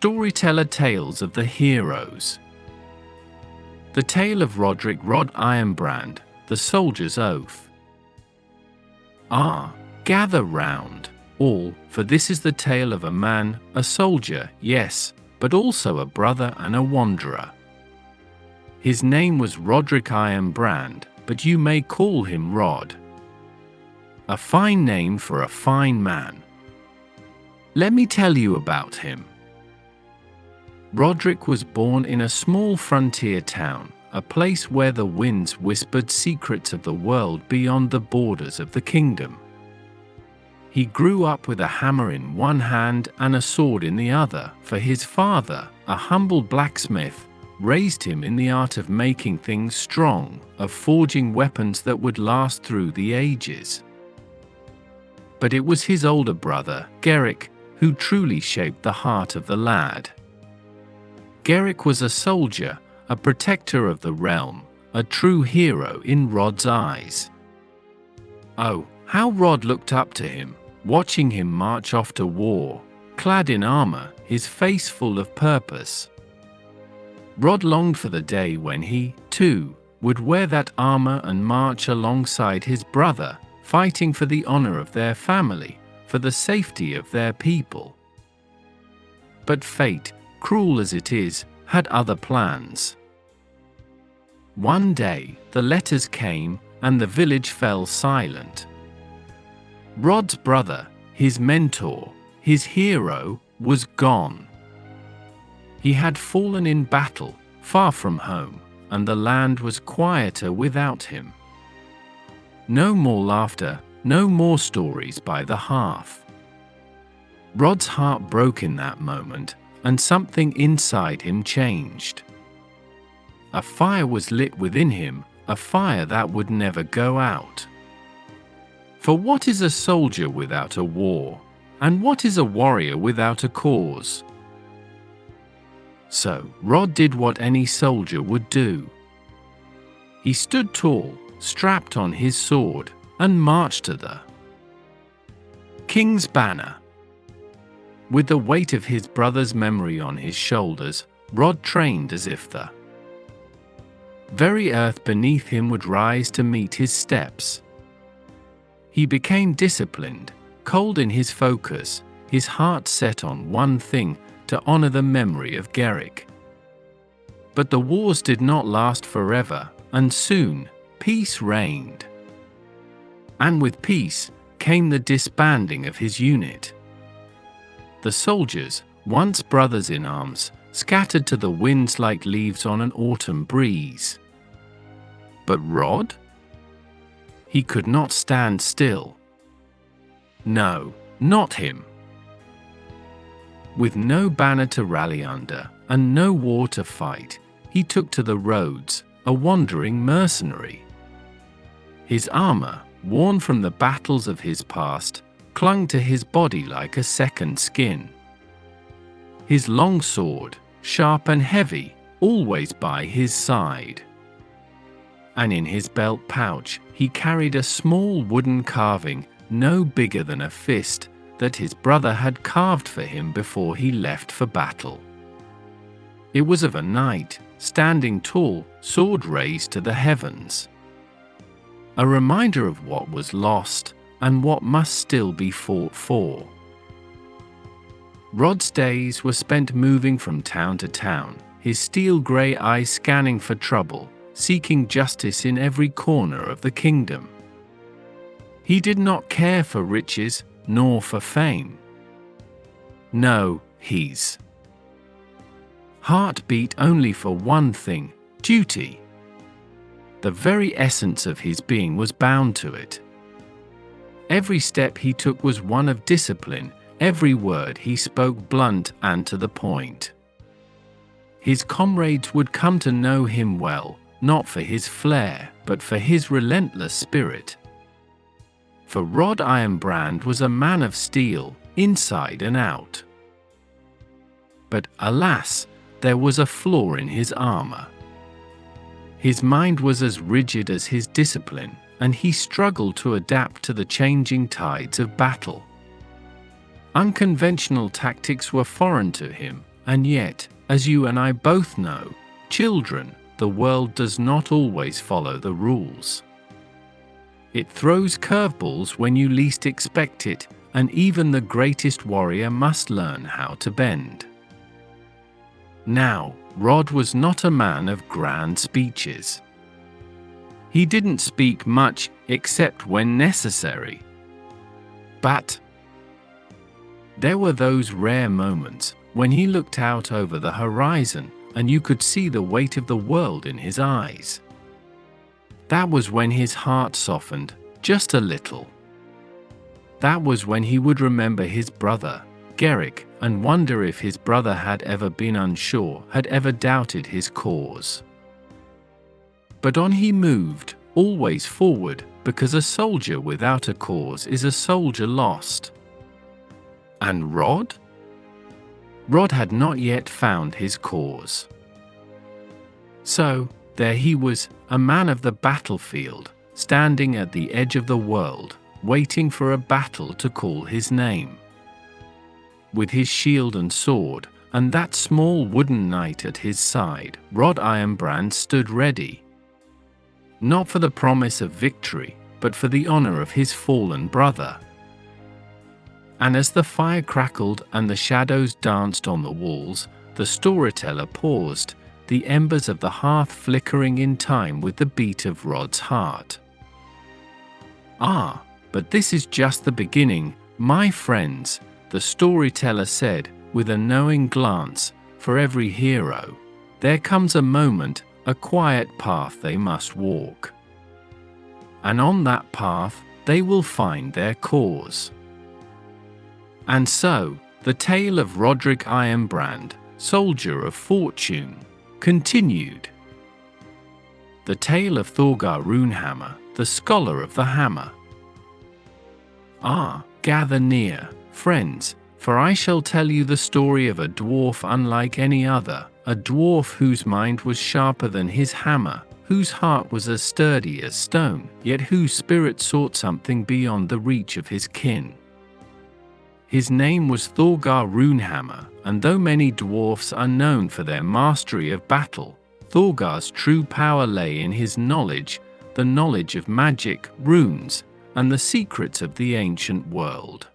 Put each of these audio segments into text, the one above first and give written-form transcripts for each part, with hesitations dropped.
Storyteller Tales of the Heroes. The Tale of Roderic Rod Ironbrand, the Soldier's Oath. Gather round, all, for this is the tale of a man, a soldier, yes, but also a brother and a wanderer. His name was Roderic Ironbrand, but you may call him Rod. A fine name for a fine man. Let me tell you about him. Roderic was born in a small frontier town, a place where the winds whispered secrets of the world beyond the borders of the kingdom. He grew up with a hammer in one hand and a sword in the other, for his father, a humble blacksmith, raised him in the art of making things strong, of forging weapons that would last through the ages. But it was his older brother, Gerric, who truly shaped the heart of the lad. Gerric was a soldier, a protector of the realm, a true hero in Rod's eyes. Oh, how Rod looked up to him, watching him march off to war, clad in armor, his face full of purpose. Rod longed for the day when he, too, would wear that armor and march alongside his brother, fighting for the honor of their family, for the safety of their people. But fate, cruel as it is, had other plans. One day, the letters came, and the village fell silent. Rod's brother, his mentor, his hero, was gone. He had fallen in battle, far from home, and the land was quieter without him. No more laughter, no more stories by the hearth. Rod's heart broke in that moment, and something inside him changed. A fire was lit within him, a fire that would never go out. For what is a soldier without a war? And what is a warrior without a cause? So, Rod did what any soldier would do. He stood tall, strapped on his sword, and marched to the King's banner. With the weight of his brother's memory on his shoulders, Rod trained as if the very earth beneath him would rise to meet his steps. He became disciplined, cold in his focus, his heart set on one thing, to honor the memory of Gerric. But the wars did not last forever, and soon, peace reigned. And with peace, came the disbanding of his unit. The soldiers, once brothers in arms, scattered to the winds like leaves on an autumn breeze. But Rod? He could not stand still. No, not him. With no banner to rally under, and no war to fight, he took to the roads, a wandering mercenary. His armor, worn from the battles of his past, clung to his body like a second skin. His long sword, sharp and heavy, always by his side. And in his belt pouch, he carried a small wooden carving, no bigger than a fist, that his brother had carved for him before he left for battle. It was of a knight, standing tall, sword raised to the heavens. A reminder of what was lost, and what must still be fought for. Rod's days were spent moving from town to town, his steel-grey eyes scanning for trouble, seeking justice in every corner of the kingdom. He did not care for riches, nor for fame. No, his heart beat only for one thing, duty. The very essence of his being was bound to it. Every step he took was one of discipline, every word he spoke blunt and to the point. His comrades would come to know him well, not for his flair, but for his relentless spirit. For Rod Ironbrand was a man of steel, inside and out. But alas, there was a flaw in his armor. His mind was as rigid as his discipline, and he struggled to adapt to the changing tides of battle. Unconventional tactics were foreign to him, And yet, as you and I both know, children, the world does not always follow the rules. It throws curveballs when you least expect it, and even the greatest warrior must learn how to bend. Now, Rod was not a man of grand speeches. He didn't speak much except when necessary. But there were those rare moments when he looked out over the horizon and you could see the weight of the world in his eyes. That was when his heart softened, just a little. That was when he would remember his brother, Gerrick, and wonder if his brother had ever been unsure, had ever doubted his cause. But on he moved, always forward, because a soldier without a cause is a soldier lost. And Rod? Rod had not yet found his cause. So, there he was, a man of the battlefield, standing at the edge of the world, waiting for a battle to call his name. With his shield and sword, and that small wooden knight at his side, Rod Ironbrand stood ready. Not for the promise of victory, but for the honor of his fallen brother. And as the fire crackled and the shadows danced on the walls, the storyteller paused, the embers of the hearth flickering in time with the beat of Rod's heart. "Ah, but this is just the beginning, my friends," the storyteller said, with a knowing glance. "For every hero, there comes a moment, a quiet path they must walk. And on that path, they will find their cause." And so, the tale of Roderic Ironbrand, soldier of fortune, continued. The tale of Thorgar Runehammer, the scholar of the hammer. Ah, gather near, friends, for I shall tell you the story of a dwarf unlike any other, a dwarf whose mind was sharper than his hammer, whose heart was as sturdy as stone, yet whose spirit sought something beyond the reach of his kin. His name was Thorgar Runehammer, and though many dwarfs are known for their mastery of battle, Thorgar's true power lay in his knowledge, the knowledge of magic, runes, and the secrets of the ancient world.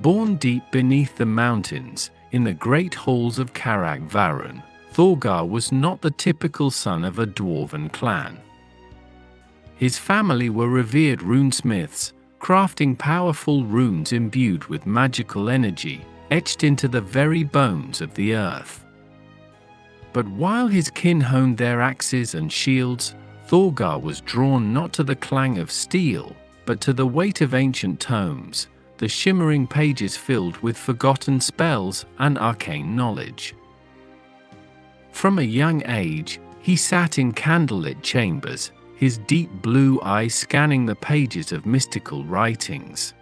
Born deep beneath the mountains, in the great halls of Ashvaleran, Thorgar was not the typical son of a dwarven clan. His family were revered runesmiths, crafting powerful runes imbued with magical energy, etched into the very bones of the earth. But while his kin honed their axes and shields, Thorgar was drawn not to the clang of steel, but to the weight of ancient tomes, the shimmering pages filled with forgotten spells and arcane knowledge. From a young age, he sat in candlelit chambers, his deep blue eyes scanning the pages of mystical writings.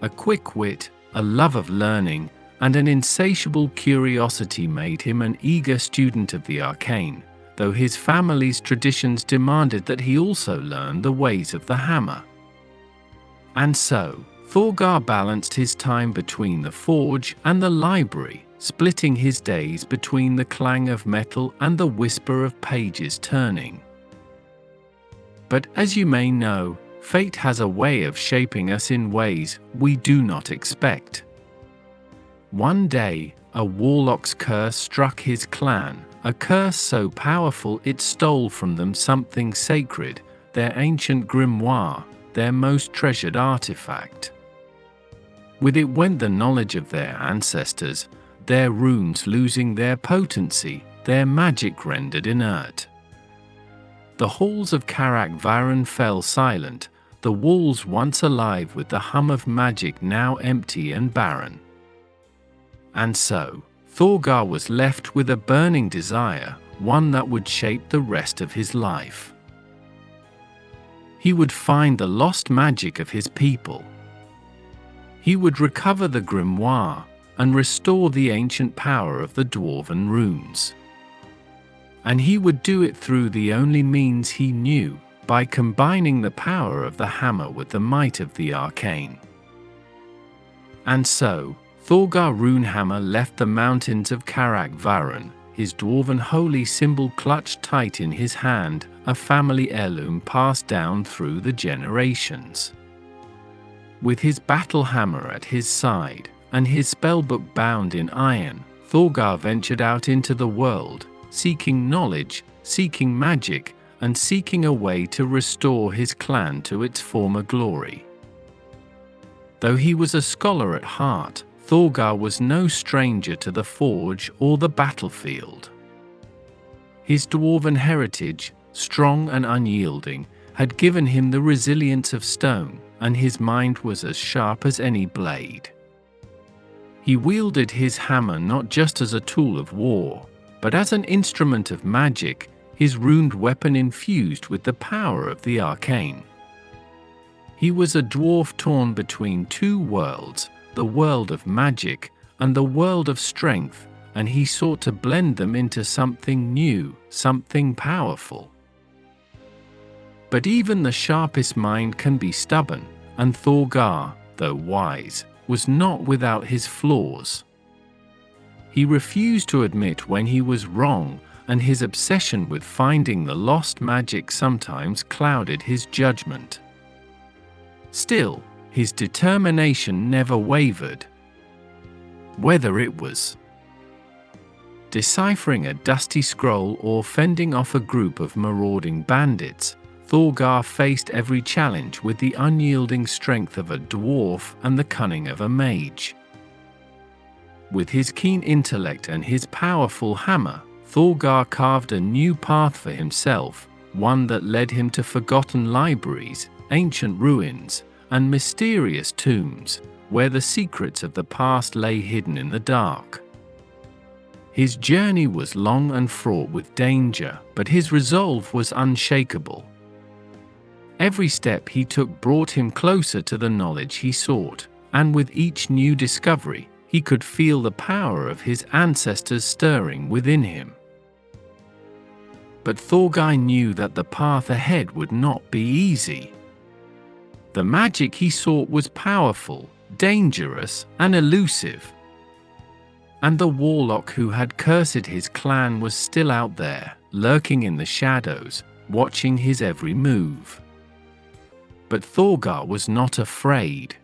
A quick wit, a love of learning, and an insatiable curiosity made him an eager student of the arcane, though his family's traditions demanded that he also learn the ways of the hammer. And so, Thorgar balanced his time between the forge and the library, splitting his days between the clang of metal and the whisper of pages turning. But as you may know, fate has a way of shaping us in ways we do not expect. One day, a warlock's curse struck his clan, a curse so powerful it stole from them something sacred, their ancient grimoire, their most treasured artifact. With it went the knowledge of their ancestors, their runes losing their potency, their magic rendered inert. The halls of Ashvaleran fell silent, the walls once alive with the hum of magic now empty and barren. And so, Thorgar was left with a burning desire, one that would shape the rest of his life. He would find the lost magic of his people. He would recover the grimoire and restore the ancient power of the dwarven runes. And he would do it through the only means he knew, by combining the power of the hammer with the might of the arcane. And so, Thorgar Runehammer left the mountains of Ashvaleran, his dwarven holy symbol clutched tight in his hand, a family heirloom passed down through the generations. With his battle hammer at his side, and his spellbook bound in iron, Thorgar ventured out into the world, seeking knowledge, seeking magic, and seeking a way to restore his clan to its former glory. Though he was a scholar at heart, Thorgar was no stranger to the forge or the battlefield. His dwarven heritage, strong and unyielding, had given him the resilience of stone, and his mind was as sharp as any blade. He wielded his hammer not just as a tool of war, but as an instrument of magic, his runed weapon infused with the power of the arcane. He was a dwarf torn between two worlds, the world of magic and the world of strength, and he sought to blend them into something new, something powerful. But even the sharpest mind can be stubborn, and Thorgar, though wise, was not without his flaws. He refused to admit when he was wrong, and his obsession with finding the lost magic sometimes clouded his judgment. Still, his determination never wavered. Whether it was deciphering a dusty scroll or fending off a group of marauding bandits, Thorgar faced every challenge with the unyielding strength of a dwarf and the cunning of a mage. With his keen intellect and his powerful hammer, Thorgar carved a new path for himself, one that led him to forgotten libraries, ancient ruins, and mysterious tombs, where the secrets of the past lay hidden in the dark. His journey was long and fraught with danger, but his resolve was unshakable. Every step he took brought him closer to the knowledge he sought, and with each new discovery, he could feel the power of his ancestors stirring within him. But Thorgar knew that the path ahead would not be easy. The magic he sought was powerful, dangerous, and elusive. And the warlock who had cursed his clan was still out there, lurking in the shadows, watching his every move. But Thorgar was not afraid.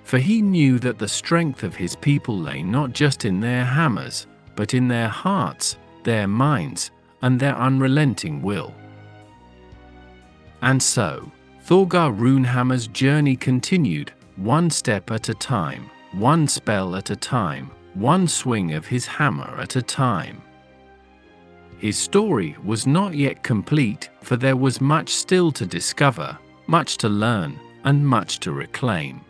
For he knew that the strength of his people lay not just in their hammers, but in their hearts, their minds, and their unrelenting will. And so, Thorgar Runehammer's journey continued, one step at a time, one spell at a time, one swing of his hammer at a time. His story was not yet complete, for there was much still to discover, much to learn, and much to reclaim.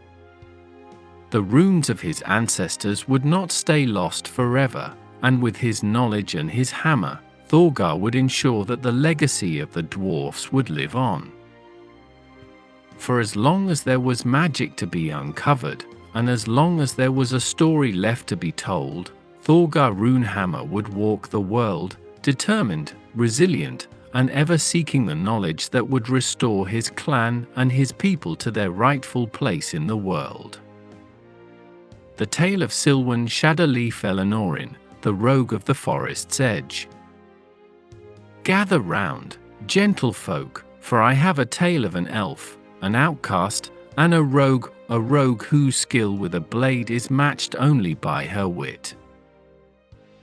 The runes of his ancestors would not stay lost forever, and with his knowledge and his hammer, Thorgar would ensure that the legacy of the dwarfs would live on. For as long as there was magic to be uncovered, and as long as there was a story left to be told, Thorgar Runehammer would walk the world, determined, resilient, and ever seeking the knowledge that would restore his clan and his people to their rightful place in the world. The Tale of Silwen Shadowleaf Elenorin, the Rogue of the Forest's Edge. Gather round, gentle folk, for I have a tale of an elf, an outcast, and a rogue whose skill with a blade is matched only by her wit.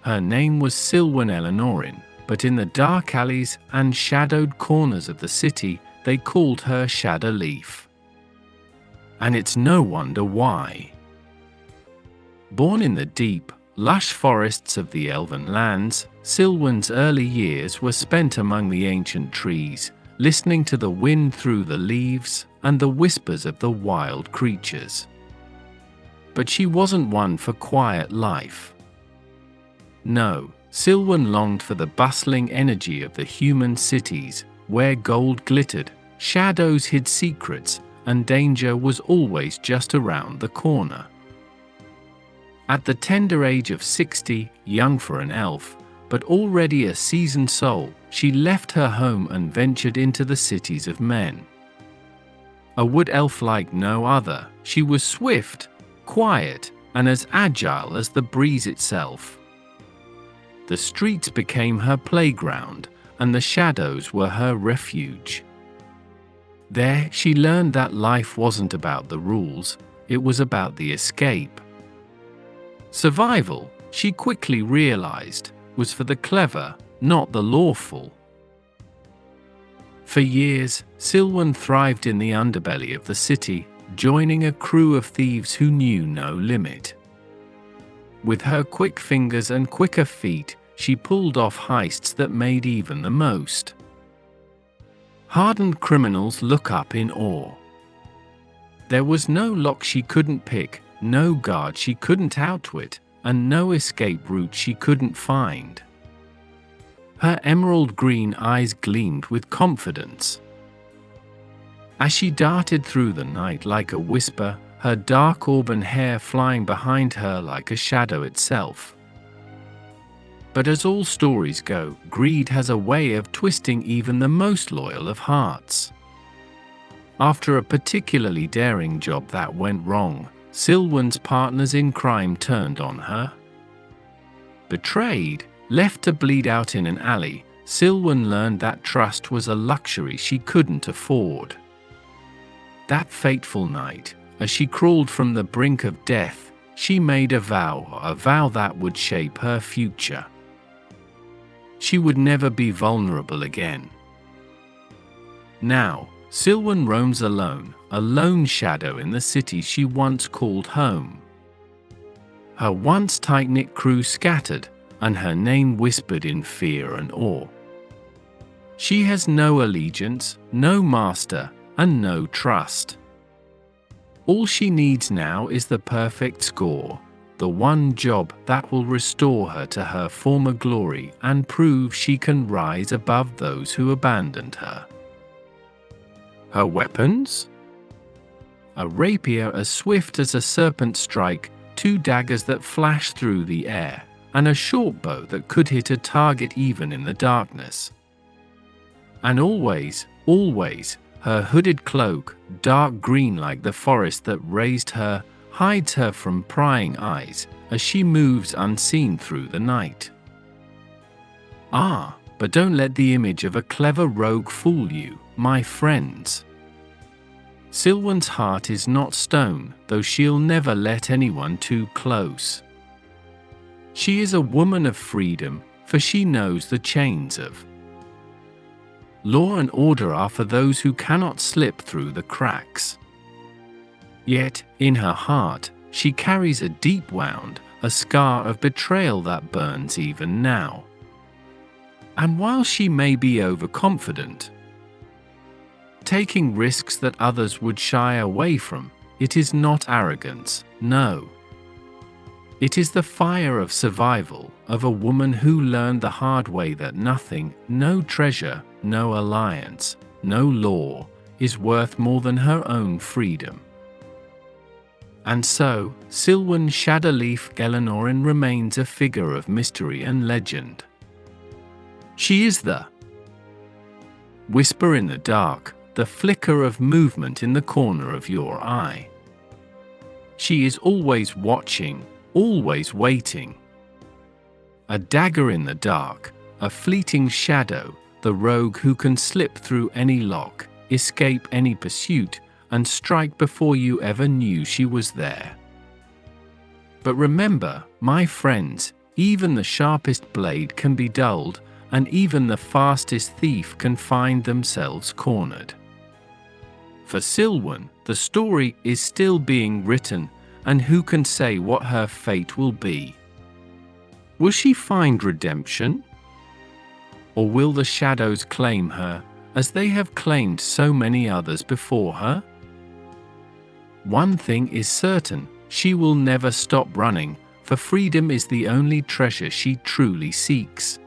Her name was Silwen Elenorin, but in the dark alleys and shadowed corners of the city, they called her Shadowleaf. And it's no wonder why. Born in the deep, lush forests of the elven lands, Silwen's early years were spent among the ancient trees, listening to the wind through the leaves and the whispers of the wild creatures. But she wasn't one for quiet life. No, Silwen longed for the bustling energy of the human cities, where gold glittered, shadows hid secrets, and danger was always just around the corner. At the tender age of 60, young for an elf, but already a seasoned soul, she left her home and ventured into the cities of men. A wood elf like no other, she was swift, quiet, and as agile as the breeze itself. The streets became her playground, and the shadows were her refuge. There, she learned that life wasn't about the rules, it was about the escape. Survival, she quickly realized, was for the clever, not the lawful. For years, Silwen thrived in the underbelly of the city, joining a crew of thieves who knew no limit. With her quick fingers and quicker feet, she pulled off heists that made even the most hardened criminals look up in awe. There was no lock she couldn't pick, no guard she couldn't outwit, and no escape route she couldn't find. Her emerald green eyes gleamed with confidence. As she darted through the night like a whisper, her dark auburn hair flying behind her like a shadow itself. But as all stories go, greed has a way of twisting even the most loyal of hearts. After a particularly daring job that went wrong, Silwen's partners in crime turned on her. Betrayed, left to bleed out in an alley, Silwen learned that trust was a luxury she couldn't afford. That fateful night, as she crawled from the brink of death, she made a vow that would shape her future. She would never be vulnerable again. Now, Silwen roams alone, a lone shadow in the city she once called home. Her once tight-knit crew scattered, and her name whispered in fear and awe. She has no allegiance, no master, and no trust. All she needs now is the perfect score, the one job that will restore her to her former glory and prove she can rise above those who abandoned her. Her weapons? A rapier as swift as a serpent's strike, 2 daggers that flash through the air, and a short bow that could hit a target even in the darkness. And always, her hooded cloak, dark green like the forest that raised her, hides her from prying eyes as she moves unseen through the night. But don't let the image of a clever rogue fool you, my friends. Silwen's heart is not stone, though she'll never let anyone too close. She is a woman of freedom, for she knows the chains of law and order are for those who cannot slip through the cracks. Yet, in her heart, she carries a deep wound, a scar of betrayal that burns even now. And while she may be overconfident, taking risks that others would shy away from, it is not arrogance, no. It is the fire of survival, of a woman who learned the hard way that nothing, no treasure, no alliance, no law, is worth more than her own freedom. And so, Silwen Shadowleaf Gelenorin remains a figure of mystery and legend. She is the whisper in the dark, the flicker of movement in the corner of your eye. She is always watching, always waiting. A dagger in the dark, a fleeting shadow, the rogue who can slip through any lock, escape any pursuit, and strike before you ever knew she was there. But remember, my friends, even the sharpest blade can be dulled, and even the fastest thief can find themselves cornered. For Silwen, the story is still being written, and who can say what her fate will be? Will she find redemption? Or will the shadows claim her, as they have claimed so many others before her? One thing is certain, she will never stop running, for freedom is the only treasure she truly seeks.